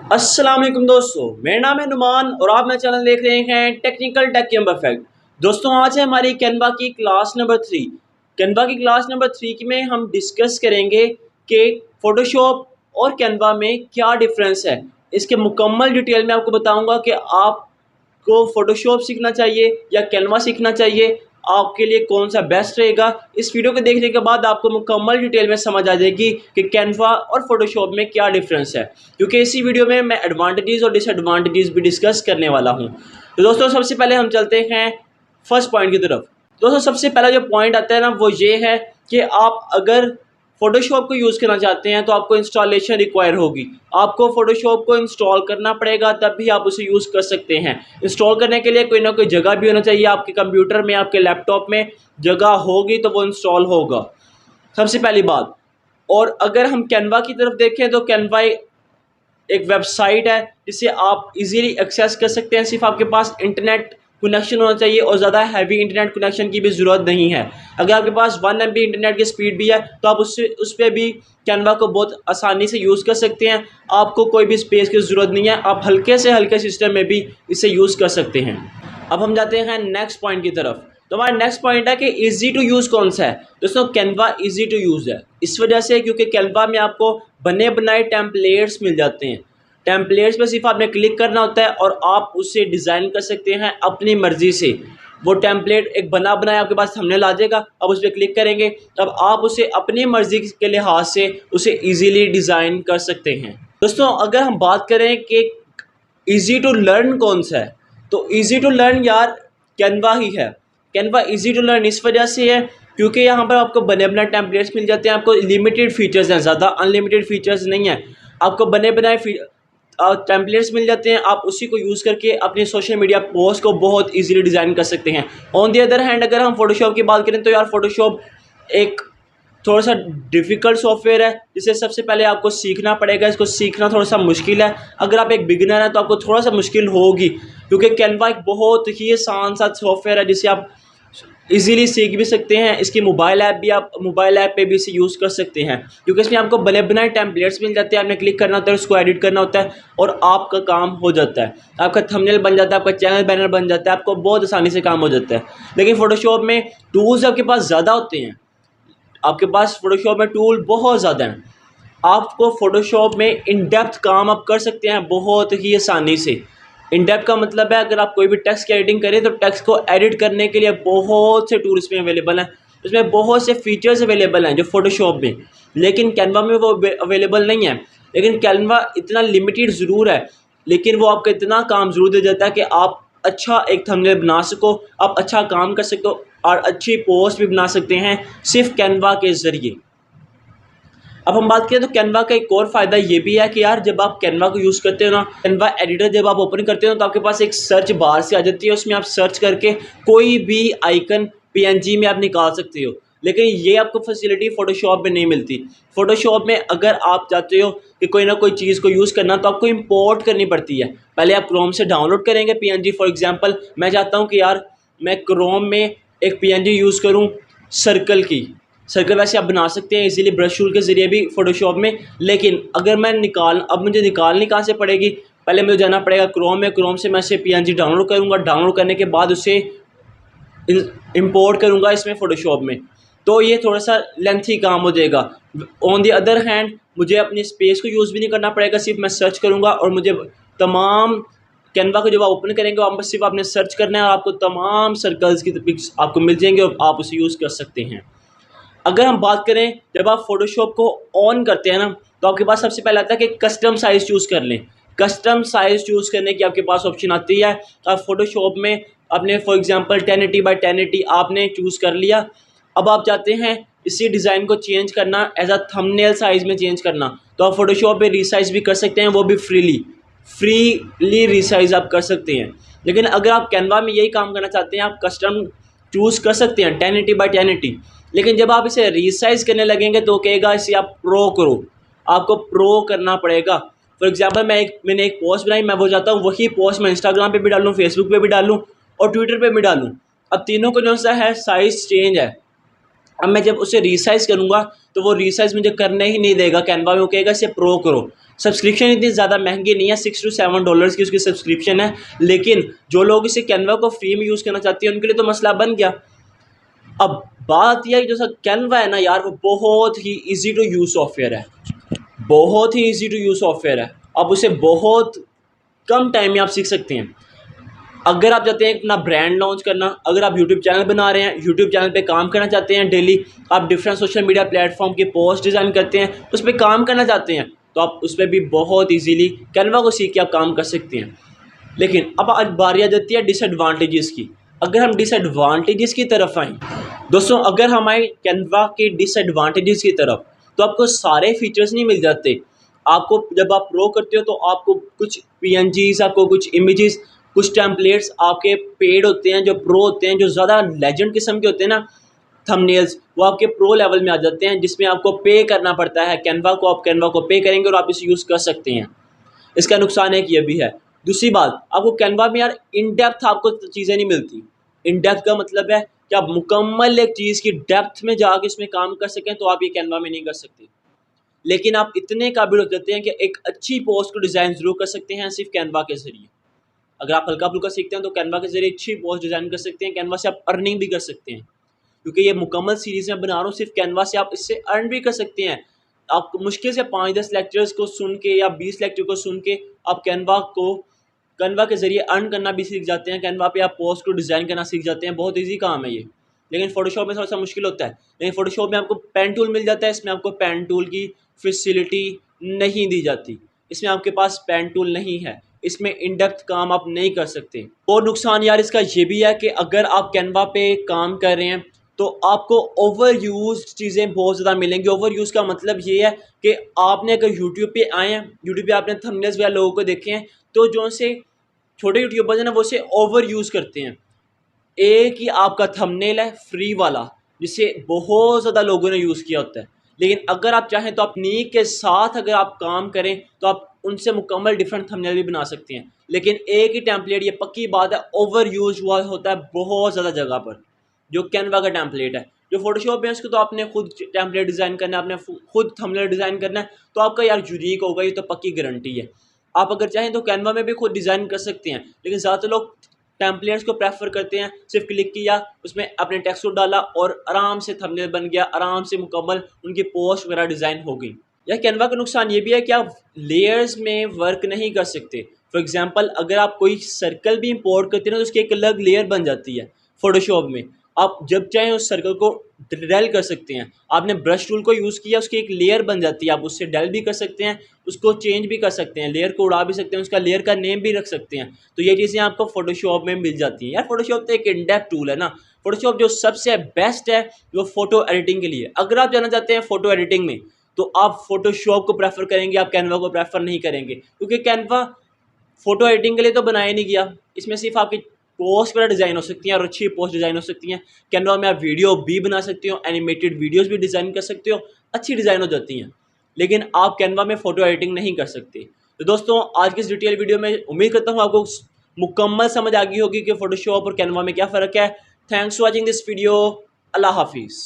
अस्सलाम वालेकुम दोस्तों, मेरा नाम है नुमान और आप मेरा चैनल देख रहे हैं टेक्निकल टेक परफेक्ट। दोस्तों, आज है हमारी कैनवा की क्लास नंबर 3। कैनवा की क्लास नंबर 3 में हम डिस्कस करेंगे कि फ़ोटोशॉप और कैनवा में क्या डिफरेंस है। इसके मुकम्मल डिटेल में आपको बताऊंगा कि आपको फ़ोटोशॉप सीखना चाहिए या कैनवा सीखना चाहिए, आपके लिए कौन सा बेस्ट रहेगा। इस वीडियो को देखने के बाद आपको मुकम्मल डिटेल में समझ आ जाएगी कि कैनवा और फोटोशॉप में क्या डिफरेंस है, क्योंकि इसी वीडियो में मैं एडवांटेजेस और डिसएडवांटेजेस भी डिस्कस करने वाला हूं। तो दोस्तों, सबसे पहले हम चलते हैं फर्स्ट पॉइंट की तरफ। दोस्तों, सबसे पहला जो पॉइंट आता है ना, वो ये है कि आप अगर फोटोशॉप को यूज़ करना चाहते हैं तो आपको इंस्टॉलेशन रिक्वायर होगी। आपको फोटोशॉप को इंस्टॉल करना पड़ेगा, तब भी आप उसे यूज़ कर सकते हैं। इंस्टॉल करने के लिए कोई ना कोई जगह भी होना चाहिए। आपके कंप्यूटर में, आपके लैपटॉप में जगह होगी तो वो इंस्टॉल होगा, सबसे पहली बात। और अगर हम कैनवा की तरफ देखें तो कैनवा एक वेबसाइट है जिसे आप इजीली एक्सेस कर सकते हैं। सिर्फ आपके पास इंटरनेट कनेक्शन होना चाहिए और ज़्यादा हैवी इंटरनेट कनेक्शन की भी ज़रूरत नहीं है। अगर आपके पास 1 MB इंटरनेट की स्पीड भी है तो आप उस पर भी कैनवा को बहुत आसानी से यूज़ कर सकते हैं। आपको कोई भी स्पेस की ज़रूरत नहीं है, आप हल्के से हल्के सिस्टम में भी इसे यूज़ कर सकते हैं। अब हम जाते हैं नेक्स्ट पॉइंट की तरफ। तो हमारा नेक्स्ट पॉइंट है कि इजी टू यूज़ कौन सा है। दोस्तों, कैनवा इजी टू यूज़ है इस वजह से क्योंकि कैनवा में आपको बने बनाए टेम्पलेट्स मिल जाते हैं। टेम्पलेट्स पे सिर्फ आपने क्लिक करना होता है और आप उसे डिज़ाइन कर सकते हैं अपनी मर्ज़ी से। वो टेम्पलेट एक बना बनाया आपके पास थंबनेल आ जाएगा, अब उस पर क्लिक करेंगे तब आप उसे अपनी मर्ज़ी के लिहाज से उसे ईज़िली डिज़ाइन कर सकते हैं। दोस्तों, अगर हम बात करें कि ईज़ी टू लर्न कौन सा है, तो ईज़ी टू लर्न यार कैनवा ही है। कैनवा ईज़ी टू लर्न इस वजह से है क्योंकि यहाँ पर आपको बने बनाए टेम्पलेट्स मिल जाते हैं। आपको लिमिटेड फ़ीचर्स हैं, ज़्यादा अनलिमिटेड फ़ीचर्स नहीं है। आपको बने बनाए टेम्पलेट्स मिल जाते हैं, आप उसी को यूज़ करके अपने सोशल मीडिया पोस्ट को बहुत इजीली डिज़ाइन कर सकते हैं। ऑन दी अदर हैंड, अगर हम फोटोशॉप की बात करें तो यार फोटोशॉप एक थोड़ा सा डिफ़िकल्ट सॉफ्टवेयर है जिसे सबसे पहले आपको सीखना पड़ेगा। इसको सीखना थोड़ा सा मुश्किल है। अगर आप एक बिगिनर हैं तो आपको थोड़ा सा मुश्किल होगी, क्योंकि कैनवा एक बहुत ही आसान सा सॉफ्टवेयर है जिसे आप इजीली सीख भी सकते हैं। इसकी मोबाइल ऐप भी, आप मोबाइल ऐप पे भी इसे यूज़ कर सकते हैं, क्योंकि इसमें आपको बने बनाए टेम्पलेट्स मिल जाते हैं। आपने क्लिक करना होता है, उसको एडिट करना होता है और आपका काम हो जाता है। आपका थंबनेल बन जाता है, आपका चैनल बैनर बन जाता है, आपको बहुत आसानी से काम हो जाता है। लेकिन फ़ोटोशॉप में टूल्स आपके पास ज़्यादा होते हैं। आपके पास फ़ोटोशॉप में टूल बहुत ज़्यादा हैं। आपको फ़ोटोशॉप में इन डेप्थ काम आप कर सकते हैं बहुत ही आसानी से। इन डेप्थ का मतलब है, अगर आप कोई भी टेक्स्ट की एडिटिंग करें तो टेक्स्ट को एडिट करने के लिए बहुत से टूल्स में अवेलेबल हैं। उसमें बहुत से फीचर्स अवेलेबल हैं जो फ़ोटोशॉप में, लेकिन कैनवा में वो अवेलेबल नहीं है। लेकिन कैनवा इतना लिमिटेड ज़रूर है, लेकिन वो आपका इतना काम ज़रूर दे जाता है कि आप अच्छा एक थंबनेल बना सको, आप अच्छा काम कर सको और अच्छी पोस्ट भी बना सकते हैं सिर्फ कैनवा के ज़रिए। अब हम बात करें तो कैनवा का एक और फ़ायदा ये भी है कि यार जब आप कैनवा को यूज़ करते हो ना, कैनवा एडिटर जब आप ओपन करते हो तो आपके पास एक सर्च बार से आ जाती है। उसमें आप सर्च करके कोई भी आइकन पीएनजी में आप निकाल सकते हो, लेकिन ये आपको फैसिलिटी फ़ोटोशॉप में नहीं मिलती। फ़ोटोशॉप में अगर आप चाहते हो कि कोई ना कोई चीज़ को यूज़ करना तो आपको इम्पोर्ट करनी पड़ती है। पहले आप क्रोम से डाउनलोड करेंगे पीएनजी। फॉर एग्जांपल, मैं चाहता हूँ कि यार मैं क्रोम में एक पीएनजी यूज़ करूँ सर्कल की। सर्कल वैसे आप बना सकते हैं इजीली ब्रश टूल के ज़रिए भी फ़ोटोशॉप में, लेकिन अगर मैं मुझे निकालनी कहाँ से पड़ेगी। पहले मुझे जाना पड़ेगा क्रोम में। क्रोम से मैं इसे पीएनजी डाउनलोड करूँगा, डाउनलोड करने के बाद उसे इंपोर्ट करूँगा इसमें फ़ोटोशॉप में, तो ये थोड़ा सा लेंथी काम हो जाएगा। ऑन दी अदर हैंड, मुझे अपनी स्पेस को यूज़ भी नहीं करना पड़ेगा। सिर्फ मैं सर्च करूँगा और मुझे तमाम कैनवा को जब आप ओपन करेंगे वहाँ पर सिर्फ आपने सर्च करना है और आपको तमाम सर्कल्स की पिक्स आपको मिल जाएंगे और आप उसे यूज़ कर सकते हैं। अगर हम बात करें, जब आप फ़ोटोशॉप को ऑन करते हैं ना, तो आपके पास सबसे पहले आता है कि कस्टम साइज़ चूज़ कर लें। कस्टम साइज़ चूज़ करने की आपके पास ऑप्शन आती है। आप फ़ोटोशॉप में अपने फॉर एग्जांपल 1080 बाई 1080 आपने चूज़ कर लिया। अब आप चाहते हैं इसी डिज़ाइन को चेंज करना, एज अ थंबनेल साइज़ में चेंज करना, तो आप फ़ोटोशॉप में रीसाइज़ भी कर सकते हैं, वो भी फ्रीली रीसाइज़ आप कर सकते हैं। लेकिन अगर आप कैनवा में यही काम करना चाहते हैं, आप कस्टम चूज़ कर सकते हैं 1080 बाई 1080, लेकिन जब आप इसे रीसाइज़ करने लगेंगे तो कहेगा इसे आप प्रो करो, आपको प्रो करना पड़ेगा। फॉर एग्जांपल, मैंने एक पोस्ट बनाई, मैं वो चाहता हूँ वही पोस्ट मैं इंस्टाग्राम पे भी डालूँ, फेसबुक पे भी डालूँ और ट्विटर पे भी डालूँ। अब तीनों को जो सा है साइज़ चेंज है। अब मैं जब उसे रीसाइज़ करूँगा तो वो रीसाइज़ मुझे करने ही नहीं देगा कैनवा में, वो कहेगा इसे प्रो करो। सब्सक्रिप्शन इतनी ज़्यादा महंगी नहीं है, $6 to $7 की उसकी सब्सक्रिप्शन है, लेकिन जो लोग इसे कैनवा को फ्री में यूज़ करना चाहते हैं उनके लिए तो मसला बन गया। अब बात यह है, जो कैनवा है ना यार, वो बहुत ही ईजी टू यूज़ सॉफ्टवेयर है, बहुत ही ईजी टू यूज़ सॉफ्टवेयर है। अब उसे बहुत कम टाइम में आप सीख सकते हैं। अगर आप चाहते हैं अपना ब्रांड लॉन्च करना, अगर आप यूट्यूब चैनल बना रहे हैं, यूट्यूब चैनल पे काम करना चाहते हैं डेली, आप डिफरेंट सोशल मीडिया प्लेटफॉर्म के पोस्ट डिज़ाइन करते हैं, उस पर काम करना चाहते हैं, तो आप उस पर भी बहुत इजीली कैनवा को सीख के आप काम कर सकते हैं। लेकिन अब आज बारी आ जाती है डिसएडवांटेजेस की। अगर हम डिसएडवांटेजेस की तरफ आएँ दोस्तों, अगर हम आए कैनवा के डिसएडवांटेजेस की तरफ, तो आपको सारे फीचर्स नहीं मिल जाते। आपको जब आप प्रो करते हो तो आपको कुछ पीएनजीज, आपको कुछ इमेजेस, कुछ टेम्पलेट्स आपके पेड होते हैं, जो प्रो होते हैं, जो ज़्यादा लेजेंड किस्म के होते हैं ना थंबनेल्स, वो आपके प्रो लेवल में आ जाते हैं, जिसमें आपको पे करना पड़ता है कैनवा को। आप कैनवा को पे करेंगे और आप इसे यूज़ कर सकते हैं। इसका नुकसान एक ये भी है। दूसरी बात, आपको कैनवा में यार इन डेप्थ आपको चीज़ें नहीं मिलती। इन डेप्थ का मतलब है कि आप मुकम्मल एक चीज़ की डेप्थ में जाके इसमें काम कर सकें, तो आप ये कैनवा में नहीं कर सकते। लेकिन आप इतने काबिल हो जाते हैं कि एक अच्छी पोस्ट को डिज़ाइन ज़रूर कर सकते हैं सिर्फ कैनवा के ज़रिए। अगर आप हल्का फुल्का सीखते हैं तो कैनवा के ज़रिए अच्छी पोस्ट डिज़ाइन कर सकते हैं। कैनवा से आप अर्निंग भी कर सकते हैं, क्योंकि ये मुकम्मल सीरीज़ में बना रहा हूँ, सिर्फ कैनवा से आप इससे अर्न भी कर सकते हैं। आप मुश्किल से 5-10 लेक्चर्स को सुन के या 20 लेक्चर को सुन के आप कैनवा के ज़रिए अर्न करना भी सीख जाते हैं। कैनवा पे आप पोस्ट को डिज़ाइन करना सीख जाते हैं। बहुत ईजी काम है ये, लेकिन फ़ोटोशॉप में थोड़ा सा मुश्किल होता है। लेकिन फ़ोटोशॉप में आपको पेन टूल मिल जाता है, इसमें आपको पेन टूल की फैसिलिटी नहीं दी जाती। इसमें आपके पास पेन टूल नहीं है, इसमें इन डेप्थ काम आप नहीं कर सकते। और नुकसान यार इसका ये भी है कि अगर आप कैनवा पे काम कर रहे हैं तो आपको ओवर यूज़ चीज़ें बहुत ज़्यादा मिलेंगी। ओवर यूज़ का मतलब ये है कि आपने अगर यूट्यूब पे आए हैं, यूट्यूब पे आपने थंबनेल्स वगैरह लोगों को देखे हैं, तो जो से छोटे यूट्यूबर्स हैं ना, वो उसे ओवर यूज़ करते हैं। एक ही आपका थंबनेल है फ्री वाला, जिसे बहुत ज़्यादा लोगों ने यूज़ किया होता है। लेकिन अगर आप चाहें तो अपनी के साथ अगर आप काम करें तो आप उनसे मुकम्मल डिफरेंट थंबनेल भी बना सकते हैं। लेकिन एक ही टेम्पलेट, ये पक्की बात है, ओवर यूज हुआ होता है बहुत ज़्यादा जगह पर, जो कैनवा का टेम्पलेट है। जो फोटोशॉप है उसको तो आपने खुद टेम्पलेट डिज़ाइन करना है, आपने खुद थंबनेल डिज़ाइन करना है, तो आपका यार यूनिक होगा, ये तो पक्की गारंटी है। आप अगर चाहें तो कैनवा में भी खुद डिज़ाइन कर सकते हैं, लेकिन ज़्यादातर लोग टेम्पलेट्स को प्रेफर करते हैं। सिर्फ क्लिक किया, उसमें अपने टेक्स्ट को डाला और आराम से थंबनेल बन गया, आराम से मुकम्मल उनकी पोस्ट वगैरह डिज़ाइन हो गई। या कैनवा का नुकसान ये भी है कि आप लेयर्स में वर्क नहीं कर सकते। फॉर एग्जांपल, अगर आप कोई सर्कल भी इंपोर्ट करते हैं तो उसकी एक अलग लेयर बन जाती है फोटोशॉप में। आप जब चाहें उस सर्कल को डेल कर सकते हैं। आपने ब्रश टूल को यूज़ किया, उसकी एक लेयर बन जाती है, आप उससे डेल भी कर सकते हैं, उसको चेंज भी कर सकते हैं, लेयर को उड़ा भी सकते हैं, उसका लेयर का नेम भी रख सकते हैं। तो ये चीज़ें आपको फोटोशॉप में मिल जाती हैं। यार फोटोशॉप तो एक इन डेप्थ टूल है ना। फोटोशॉप जो सबसे बेस्ट है वो फ़ोटो एडिटिंग के लिए। अगर आप जाना चाहते हैं फ़ोटो एडिटिंग में, तो आप फोटोशॉप को प्रेफर करेंगे, आप कैनवा को प्रेफर नहीं करेंगे, क्योंकि कैनवा फ़ोटो एडिटिंग के लिए तो बनाया नहीं गया। इसमें सिर्फ आपकी पोस्ट वगैरह डिज़ाइन हो सकती हैं और अच्छी पोस्ट डिज़ाइन हो सकती हैं। कैनवा में आप वीडियो भी बना सकते हो, एनिमेटेड वीडियोस भी डिज़ाइन कर सकते हो, अच्छी डिज़ाइन हो जाती हैं। लेकिन आप कैनवा में फ़ोटो एडिटिंग नहीं कर सकते। तो दोस्तों, आज की इस डिटेल वीडियो में उम्मीद करता हूँ आपको मुकम्मल समझ आ गई होगी कि फ़ोटोशॉप और कैनवा में क्या फ़र्क है। Thanks for watching this video. अल्लाह हाफिज़।